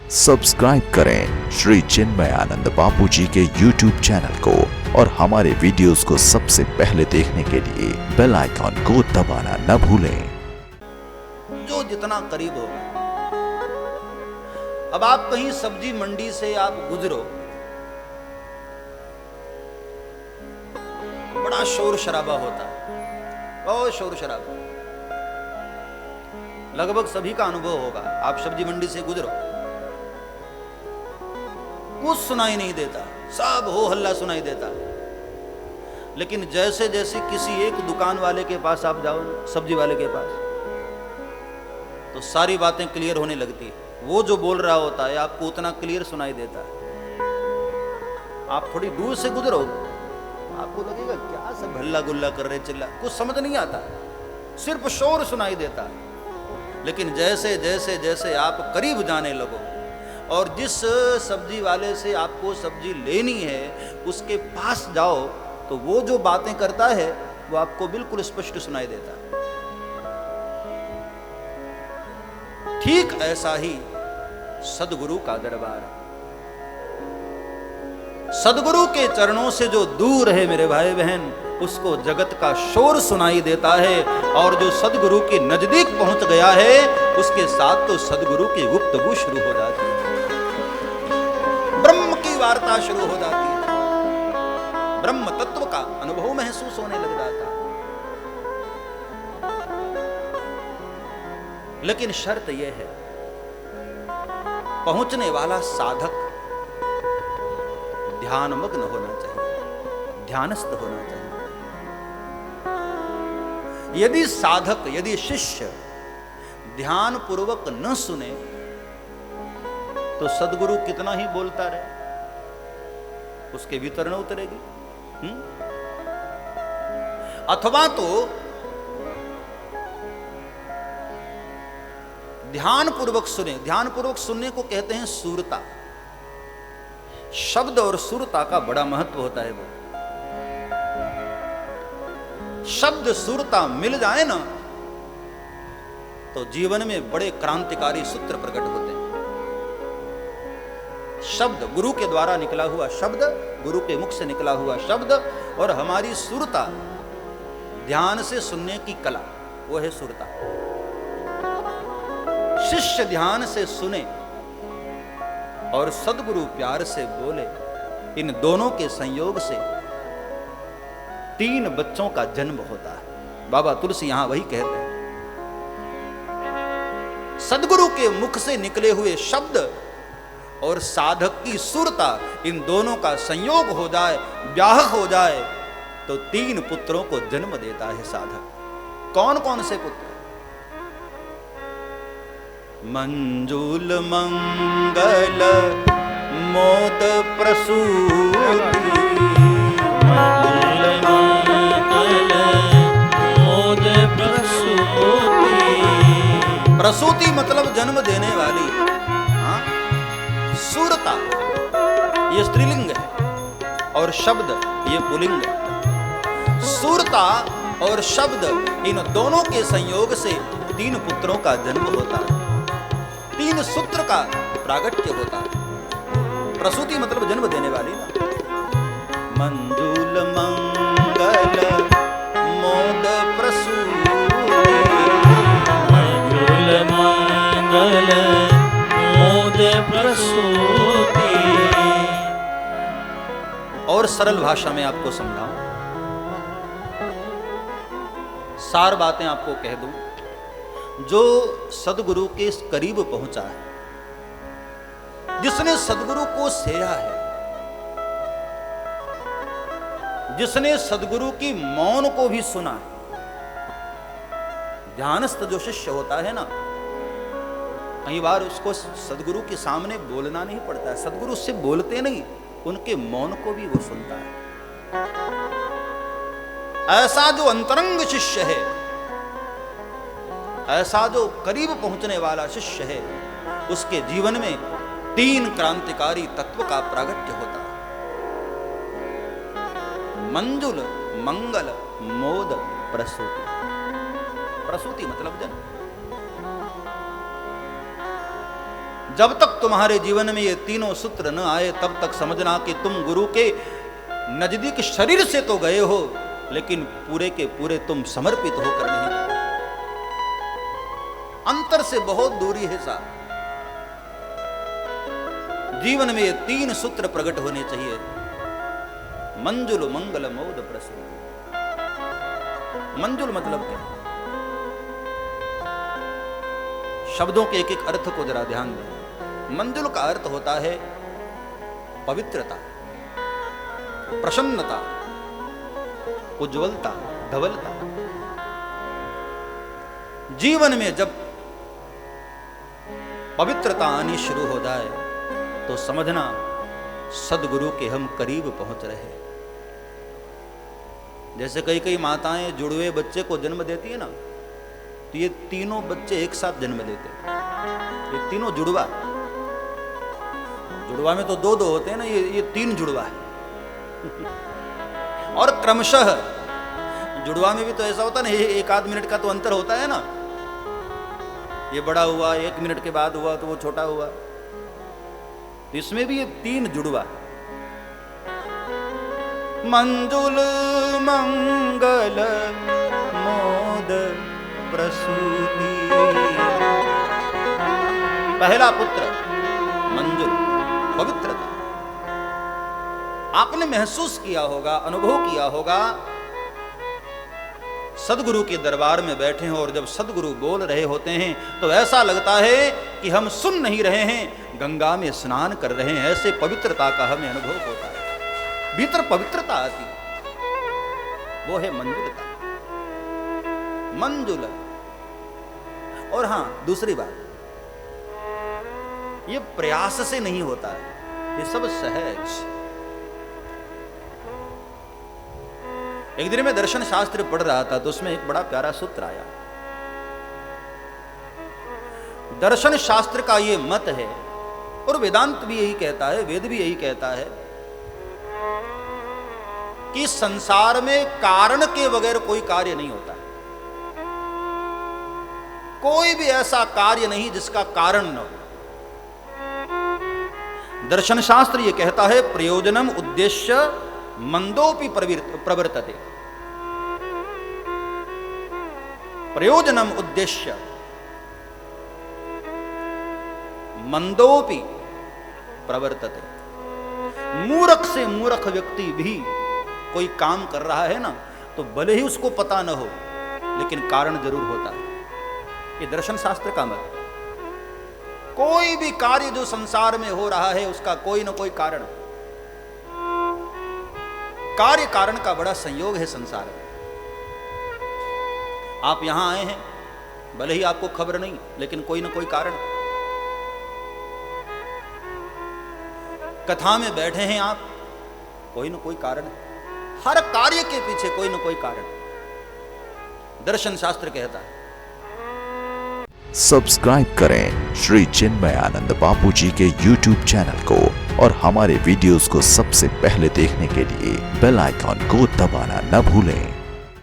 Subscribe करें श्री चिन्मयानंद बापू जी के YouTube channel को और हमारे वीडियोस को सबसे पहले देखने के लिए बेल आइकॉन को दबाना न भूलें। जो जितना करीब होगा। अब आप कहीं सब्जी मंडी से आप गुजरो, बड़ा शोर शराबा होता है, बहुत शोर शराबा। लगभग सभी का अनुभव होगा। आप सब्जी मंडी से गुजरो, कुछ सुनाई नहीं देता, सब हो हल्ला सुनाई देता। लेकिन जैसे जैसे किसी एक दुकान वाले के पास आप जाओ, सब्जी वाले के पास, तो सारी बातें क्लियर होने लगती है। वो जो बोल रहा होता है आपको उतना क्लियर सुनाई देता है। आप थोड़ी दूर से गुजरो, आपको लगेगा क्या सब हल्ला गुल्ला कर रहे, चिल्ला, कुछ समझ नहीं आता, सिर्फ शोर सुनाई देता है। लेकिन जैसे जैसे जैसे आप करीब जाने लगो और जिस सब्जी वाले से आपको सब्जी लेनी है उसके पास जाओ, तो वो जो बातें करता है वो आपको बिल्कुल स्पष्ट सुनाई देता है। ठीक ऐसा ही सदगुरु का दरबार। सदगुरु के चरणों से जो दूर है मेरे भाई बहन, उसको जगत का शोर सुनाई देता है। और जो सदगुरु के नजदीक पहुंच गया है उसके साथ तो सदगुरु की गुफ्तगू शुरू हो जाती है, ब्रह्म की वार्ता शुरू हो जाती है, ब्रह्म तत्व का अनुभव महसूस होने लग जाता है। लेकिन शर्त यह है, पहुंचने वाला साधक ध्यानमग्न होना चाहिए, ध्यानस्थ होना चाहिए। यदि साधक, यदि शिष्य ध्यान पूर्वक न सुने तो सदगुरु कितना ही बोलता रहे, उसके भीतर न उतरेगी। अथवा तो ध्यान पूर्वक सुने। ध्यान पूर्वक सुनने को कहते हैं सुरता। शब्द और सुरता का बड़ा महत्व होता है। वो शब्द सुरता मिल जाए ना तो जीवन में बड़े क्रांतिकारी सूत्र प्रकट होते हैं। शब्द, गुरु के द्वारा निकला हुआ शब्द, गुरु के मुख से निकला हुआ शब्द और हमारी सुरता, ध्यान से सुनने की कला, वो है सुरता। शिष्य ध्यान से सुने और सदगुरु प्यार से बोले, इन दोनों के संयोग से 3 बच्चों का जन्म होता है। बाबा तुलसी यहां वही कहते हैं, सदगुरु के मुख से निकले हुए शब्द और साधक की सुरता, इन दोनों का संयोग हो जाए, ब्याह हो जाए, तो 3 पुत्रों को जन्म देता है साधक। कौन कौन से पुत्र? मंजूल मंगल मोद प्रसूति, मंगल मंगल मोद प्रसूति। प्रसूति मतलब जन्म देने वाली। हाँ? सुरता ये स्त्रीलिंग है और शब्द ये पुल्लिंग है। सुरता और शब्द, इन दोनों के संयोग से 3 पुत्रों का जन्म होता है, 3 सूत्र का प्रागट्य होता है। प्रसूति मतलब जन्म देने वाली ना। मंजूल मंगल मोद प्रसूति, मंजूल मंगल मोद प्रसूति। और सरल भाषा में आपको समझाऊं, सार बातें आपको कह दूं। जो सदगुरु के करीब पहुंचा है, जिसने सदगुरु को सेया है, जिसने सदगुरु की मौन को भी सुना है। ध्यानस्थ जो शिष्य होता है ना, कई बार उसको सदगुरु के सामने बोलना नहीं पड़ता है, सदगुरु उससे बोलते नहीं, उनके मौन को भी वो सुनता है। ऐसा जो अंतरंग शिष्य है, ऐसा जो करीब पहुंचने वाला शिष्य है, उसके जीवन में 3 क्रांतिकारी तत्व का प्रागट्य होता है। मंजुल मंगल मोद प्रसूति। प्रसूति मतलब जन्म। जब तक तुम्हारे जीवन में ये तीनों सूत्र न आए तब तक समझना कि तुम गुरु के नजदीक शरीर से तो गए हो, लेकिन पूरे के पूरे तुम समर्पित होकर नहीं गए। अंतर से बहुत दूरी है साहब। जीवन में ये तीन सूत्र प्रकट होने चाहिए। मंजुल मंगल मोद प्रसूति। मंजुल मतलब क्या? शब्दों के एक एक अर्थ को जरा ध्यान दें। मंजुल का अर्थ होता है पवित्रता, प्रसन्नता, उज्ज्वलता, धवलता। जीवन में जब पवित्रता आनी शुरू हो जाए तो समझना सदगुरु के हम करीब पहुंच रहे हैं। जैसे कई कई माताएं जुड़वे बच्चे को जन्म देती है ना, तो ये तीनों बच्चे एक साथ जन्म देते हैं। ये तीनों जुड़वा, जुड़वा में तो दो दो होते हैं ना, ये तीन जुड़वा है। और क्रमशः जुड़वा में भी तो ऐसा होता है ना, एक आध मिनट का तो अंतर होता है ना। ये बड़ा हुआ, 1 मिनट के बाद हुआ तो वो छोटा हुआ। तो इसमें भी ये तीन जुड़वा। मंजुल मंगल मोद प्रसूति। पहला पुत्र मंजुल, पवित्रता। आपने महसूस किया होगा, अनुभव किया होगा, सदगुरु के दरबार में बैठे हो और जब सदगुरु बोल रहे होते हैं तो ऐसा लगता है कि हम सुन नहीं रहे हैं, गंगा में स्नान कर रहे हैं। ऐसे पवित्रता का हमें अनुभव होता है, भीतर पवित्रता आती है। वो है मंजुलता, मंजुल। और हां, दूसरी बात, ये प्रयास से नहीं होता है, ये सब सहज। एक दिन मैं दर्शन शास्त्र पढ़ रहा था तो उसमें एक बड़ा प्यारा सूत्र आया। दर्शन शास्त्र का ये मत है, और वेदांत भी यही कहता है, वेद भी यही कहता है, कि संसार में कारण के बगैर कोई कार्य नहीं होता। कोई भी ऐसा कार्य नहीं जिसका कारण न हो। दर्शन शास्त्र ये कहता है, प्रयोजनम उद्देश्य मंदोपि प्रवर्तते। प्रयोजनम उद्देश्य मंदोपि प्रवर्तते। मूर्ख से मूर्ख व्यक्ति भी कोई काम कर रहा है ना, तो भले ही उसको पता न हो, लेकिन कारण जरूर होता है। ये दर्शन शास्त्र का मत। कोई भी कार्य जो संसार में हो रहा है उसका कोई न कोई कारण, कार्य कारण का बड़ा संयोग है संसार में। आप यहां आए हैं, भले ही आपको खबर नहीं, लेकिन कोई न कोई कारण। कथा में बैठे हैं आप, कोई न कोई कारण। हर कार्य के पीछे कोई न कोई कारण, दर्शन शास्त्र कहता है। सब्सक्राइब करें श्री चिन्मयानंद बापू जी के YouTube चैनल को और हमारे वीडियोस को सबसे पहले देखने के लिए बेल आइकॉन को दबाना न भूलें।